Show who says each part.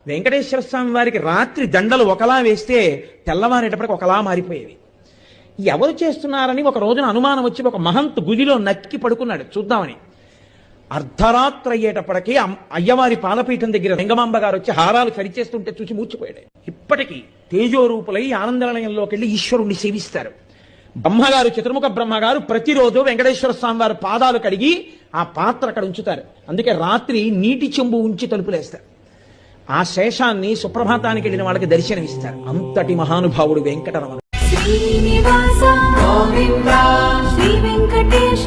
Speaker 1: వెంకటేశ్వర స్వామి వారికి రాత్రి దండలు ఒకలా వేస్తే తెల్లవారేటప్పటికి ఒకలా మారిపోయేవి. ఎవరు చేస్తున్నారని ఒక రోజున అనుమానం వచ్చి ఒక మహంత్ గుదిలో నక్కి పడుకున్నాడు చూద్దామని. అర్ధరాత్రి అయ్యేటప్పటికీ అయ్యవారి పాదపీఠం దగ్గర లింగమాంబ గారు వచ్చి హారాలు సరిచేస్తుంటే చూసి మూర్చిపోయాడు. ఇప్పటికీ తేజోరూపులై ఆనందనిలయంలోకి వెళ్ళి ఈశ్వరుణ్ణి సేవిస్తారు. బ్రహ్మగారు, చతుర్ముఖ బ్రహ్మగారు ప్రతిరోజు వెంకటేశ్వర స్వామి వారి పాదాలు కడిగి ఆ పాత్ర అక్కడ ఉంచుతారు. అందుకే రాత్రి నీటి చెంబు ఉంచి తలుపులేస్తారు. ఆ శేషాన్ని సుప్రభాతానికి వెళ్ళిన వాళ్ళకి దర్శనమిస్తారు. అంతటి మహానుభావుడు వెంకటరమణ.
Speaker 2: శ్రీనివాస గోవింద శ్రీ వెంకటేశ